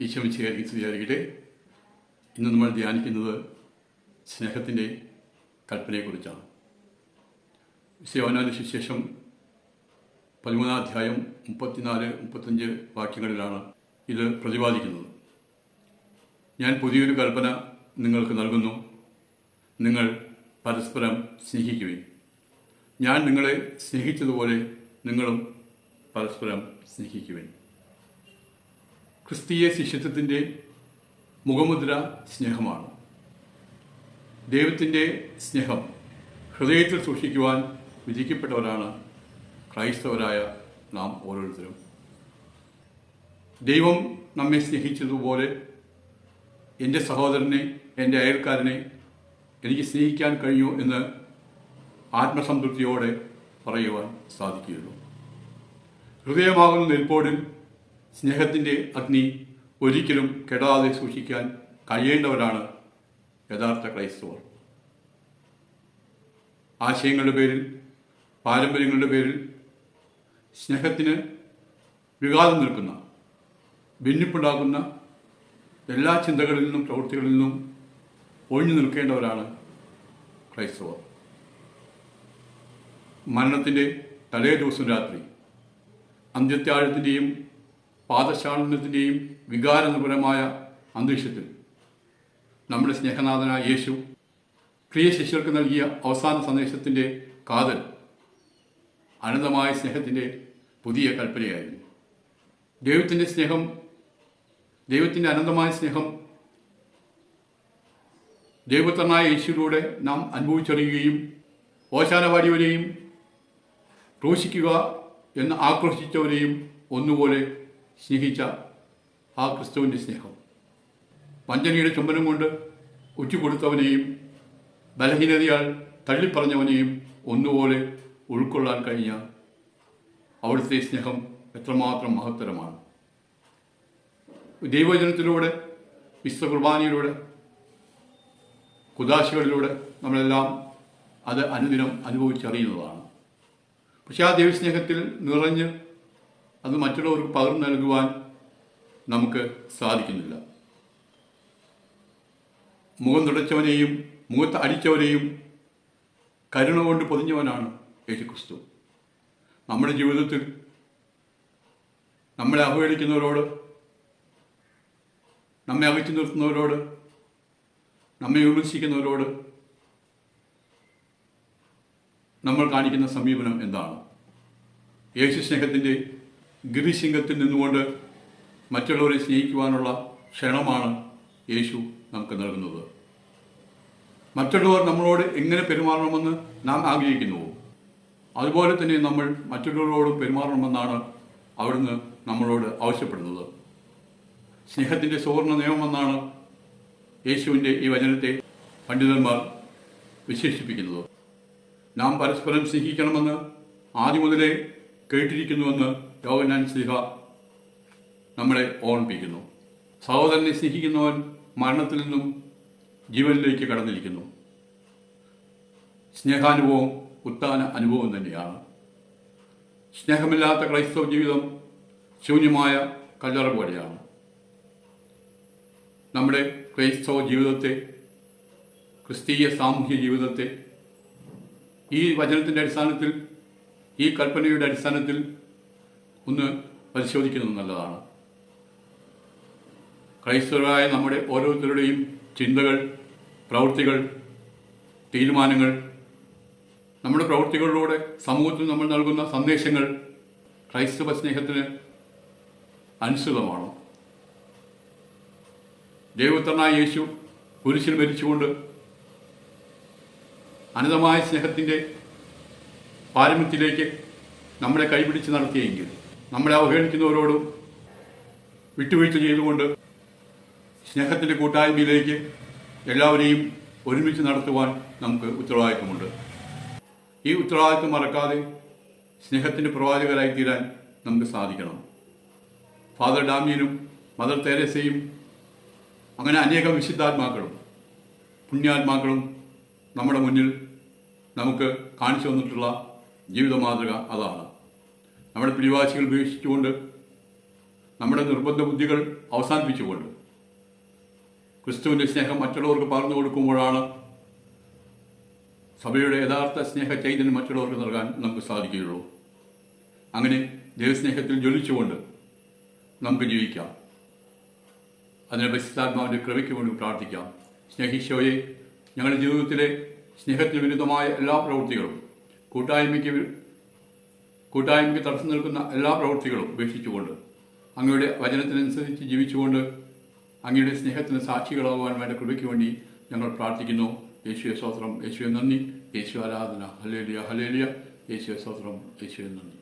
ഈശോ മിശിഹായ്ക്ക് ഇന്ന് നമ്മൾ ധ്യാനിക്കുന്നത് സ്നേഹത്തിൻ്റെ കൽപ്പനയെക്കുറിച്ചാണ്. യോഹന്നാന്റെ സുവിശേഷം 13-ാം അധ്യായം 34-35 വാക്യങ്ങളിലാണ് ഇത് പ്രതിപാദിക്കുന്നത്. ഞാൻ പുതിയൊരു കൽപ്പന നിങ്ങൾക്ക് നൽകുന്നു, നിങ്ങൾ പരസ്പരം സ്നേഹിക്കുവിൻ. ഞാൻ നിങ്ങളെ സ്നേഹിച്ചതുപോലെ നിങ്ങളും പരസ്പരം സ്നേഹിക്കുവിൻ. ക്രിസ്തീയ ശിഷ്യത്വത്തിൻ്റെ മുഖമുദ്ര സ്നേഹമാണ്. ദൈവത്തിൻ്റെ സ്നേഹം ഹൃദയത്തിൽ സൂക്ഷിക്കുവാൻ വിധിക്കപ്പെട്ടവരാണ് ക്രൈസ്തവരായ നാം ഓരോരുത്തരും. ദൈവം നമ്മെ സ്നേഹിച്ചതുപോലെ എൻ്റെ സഹോദരനെ, എൻ്റെ അയൽക്കാരനെ എനിക്ക് സ്നേഹിക്കാൻ കഴിഞ്ഞു എന്ന് ആത്മസംതൃപ്തിയോടെ പറയുവാൻ സാധിക്കുകയുള്ളൂ. ഹൃദയമാകുന്ന നെൽപ്പോടിൽ സ്നേഹത്തിൻ്റെ അഗ്നി ഒരിക്കലും കെടാതെ സൂക്ഷിക്കാൻ കഴിയേണ്ടവരാണ് യഥാർത്ഥ ക്രൈസ്തവർ. ആശയങ്ങളുടെ പേരിൽ, പാരമ്പര്യങ്ങളുടെ പേരിൽ സ്നേഹത്തിന് വിഘാതം നിൽക്കുന്ന, ഭിന്നിപ്പുണ്ടാക്കുന്ന എല്ലാ ചിന്തകളിൽ നിന്നും പ്രവൃത്തികളിൽ നിന്നും ഒഴിഞ്ഞു നിൽക്കേണ്ടവരാണ് ക്രൈസ്തവർ. മരണത്തിൻ്റെ തലേ ദിവസം രാത്രി അന്ത്യത്യാഴത്തിൻ്റെയും പാദശാലനത്തിൻ്റെയും വികാരനിർഭരമായ അന്തരീക്ഷത്തിൽ നമ്മുടെ സ്നേഹനാഥനായ യേശു പ്രിയ ശിഷ്യർക്ക് നൽകിയ അവസാന സന്ദേശത്തിൻ്റെ കാതൽ അനന്തമായ സ്നേഹത്തിൻ്റെ പുതിയ കൽപ്പനയായിരുന്നു. ദൈവത്തിൻ്റെ അനന്തമായ സ്നേഹം ദൈവപുത്രനായ യേശുവിലൂടെ നാം അനുഭവിച്ചറിയുകയും ഓശാന വാരിയവരെയും ക്രൂശിക്കുക എന്ന് ആക്രോശിച്ചവരെയും ഒന്നുപോലെ സ്നേഹിച്ച ആ ക്രിസ്തുവിൻ്റെ സ്നേഹം, വഞ്ചനയുടെ ചുംബനം കൊണ്ട് ഉറ്റുകൊടുത്തവനെയും ബലഹീനതയാൽ തള്ളിപ്പറഞ്ഞവനെയും ഒന്നുപോലെ ഉൾക്കൊള്ളാൻ കഴിഞ്ഞ അവിടുത്തെ സ്നേഹം എത്രമാത്രം മഹത്തരമാണ്. ദൈവവചനത്തിലൂടെ, വിശുദ്ധ കുർബാനയിലൂടെ, കുദാശകളിലൂടെ നമ്മളെല്ലാം അത് അനുദിനം അനുഭവിച്ചറിയുന്നതാണ്. പക്ഷെ ആ ദൈവസ്നേഹത്തിൽ നിറഞ്ഞ് അത് മറ്റുള്ളവർക്ക് പകർന്നു നൽകുവാൻ നമുക്ക് സാധിക്കുന്നില്ല. മുഖം തുടച്ചവനെയും മുഖത്ത് അടിച്ചവനെയും കരുണ കൊണ്ട് പൊതിഞ്ഞവനാണ് യേശുക്രിസ്തു. നമ്മുടെ ജീവിതത്തിൽ നമ്മളെ അവഹേളിക്കുന്നവരോട്, നമ്മെ അകറ്റി നിർത്തുന്നവരോട്, നമ്മെ വിമർശിക്കുന്നവരോട് നമ്മൾ കാണിക്കുന്ന സമീപനം എന്താണ്? യേശു സ്നേഹത്തിൻ്റെ ഗിരിശൃംഗത്തിൽ നിന്നുകൊണ്ട് മറ്റുള്ളവരെ സ്നേഹിക്കുവാനുള്ള ക്ഷണമാണ് യേശു നമുക്ക് നൽകുന്നത്. മറ്റുള്ളവർ നമ്മളോട് എങ്ങനെ പെരുമാറണമെന്ന് നാം ആഗ്രഹിക്കുന്നുവോ അതുപോലെ തന്നെ നമ്മൾ മറ്റുള്ളവരോട് പെരുമാറണമെന്നാണ് അവിടുന്ന് നമ്മളോട് ആവശ്യപ്പെടുന്നത്. സ്നേഹത്തിൻ്റെ സുവർണ്ണ നിയമമെന്നാണ് യേശുവിൻ്റെ ഈ വചനത്തെ പണ്ഡിതന്മാർ വിശേഷിപ്പിക്കുന്നത്. നാം പരസ്പരം സ്നേഹിക്കണമെന്ന് ആദ്യം മുതലേ കേട്ടിരിക്കുന്നുവെന്ന് യോഹന്നാൻ ശ്ലീഹ നമ്മളെ ഓർമ്മിപ്പിക്കുന്നു. സഹോദരനെ സ്നേഹിക്കുന്നവൻ മരണത്തിൽ നിന്നും ജീവനിലേക്ക് കടന്നിരിക്കുന്നു. സ്നേഹാനുഭവം ഉത്താന അനുഭവം തന്നെയാണ്. സ്നേഹമില്ലാത്ത ക്രൈസ്തവ ജീവിതം ശൂന്യമായ കല്ലറ പോലെയാണ്. നമ്മുടെ ക്രൈസ്തവ ജീവിതത്തെ, ക്രിസ്തീയ സാമൂഹ്യ ജീവിതത്തെ ഈ വചനത്തിൻ്റെ അടിസ്ഥാനത്തിൽ, ഈ കൽപ്പനയുടെ അടിസ്ഥാനത്തിൽ ഒന്ന് പരിശോധിക്കുന്നത് നല്ലതാണ്. ക്രൈസ്തവരായ നമ്മുടെ ഓരോരുത്തരുടെയും ചിന്തകൾ, പ്രവൃത്തികൾ, തീരുമാനങ്ങൾ, നമ്മുടെ പ്രവൃത്തികളിലൂടെ സമൂഹത്തിൽ നമ്മൾ നൽകുന്ന സന്ദേശങ്ങൾ ക്രൈസ്തവ സ്നേഹത്തിന് അനുസൃതമാണോ? ദൈവപുത്രനായ യേശു കുരിശിൽ മരിച്ചുകൊണ്ട് അനന്തമായ സ്നേഹത്തിൻ്റെ പാരമ്യത്തിലേക്ക് നമ്മളെ കൈപിടിച്ച് നടത്തിയെങ്കിൽ, നമ്മളെ അവഹേളിക്കുന്നവരോടും വിട്ടുവീഴ്ച ചെയ്തുകൊണ്ട് സ്നേഹത്തിൻ്റെ കൂട്ടായ്മയിലേക്ക് എല്ലാവരെയും ഒരുമിച്ച് നടത്തുവാൻ നമുക്ക് ഉത്തരവാദിത്വമുണ്ട്. ഈ ഉത്തരവാദിത്വം മറക്കാതെ സ്നേഹത്തിൻ്റെ പ്രവാചകരായി തീരാൻ നമുക്ക് സാധിക്കണം. ഫാദർ ഡാമിയനും മദർ തെരേസയും അങ്ങനെ അനേകം വിശുദ്ധാത്മാക്കളും പുണ്യാത്മാക്കളും നമ്മുടെ മുന്നിൽ നമുക്ക് കാണിച്ചു തന്നിട്ടുള്ള ജീവിത മാതൃക അതാണ്. നമ്മുടെ പിടിവാശികൾ ഉപേക്ഷിച്ചുകൊണ്ട് നമ്മുടെ നിർബന്ധ ബുദ്ധികൾ അവസാനിപ്പിച്ചുകൊണ്ട് ക്രിസ്തുവിൻ്റെ സ്നേഹം മറ്റുള്ളവർക്ക് പകർന്നു കൊടുക്കുമ്പോഴാണ് സഭയുടെ യഥാർത്ഥ സ്നേഹ ചൈതന്യം മറ്റുള്ളവർക്ക് നൽകാൻ നമുക്ക് സാധിക്കുകയുള്ളൂ. അങ്ങനെ ദൈവസ്നേഹത്തിൽ ജ്വലിച്ചുകൊണ്ട് നമുക്ക് ജീവിക്കാം. അതിനെ പരിശുദ്ധാത്മാവിൻ്റെ കൃപയ്ക്ക് വേണ്ടി പ്രാർത്ഥിക്കാം. സ്നേഹിച്ചോയെ, ഞങ്ങളുടെ ജീവിതത്തിലെ സ്നേഹത്തിന് വിരുദ്ധമായ എല്ലാ പ്രവൃത്തികളും, കൂട്ടായ്മയ്ക്ക് തടസ്സം നിൽക്കുന്ന എല്ലാ പ്രവൃത്തികളും ഉപേക്ഷിച്ചുകൊണ്ട് അങ്ങയുടെ വചനത്തിനനുസരിച്ച് ജീവിച്ചുകൊണ്ട് അങ്ങയുടെ സ്നേഹത്തിന് സാക്ഷികളാകുവാൻ വേണ്ട കൃപയ്ക്ക് വേണ്ടി ഞങ്ങൾ പ്രാർത്ഥിക്കുന്നു. യേശുവേ സ്തോത്രം, യേശുവേ നന്ദി, യേശു ആരാധന. Hallelujah, hallelujah. യേശുവേ സ്തോത്രം, യേശുവേ നന്ദി.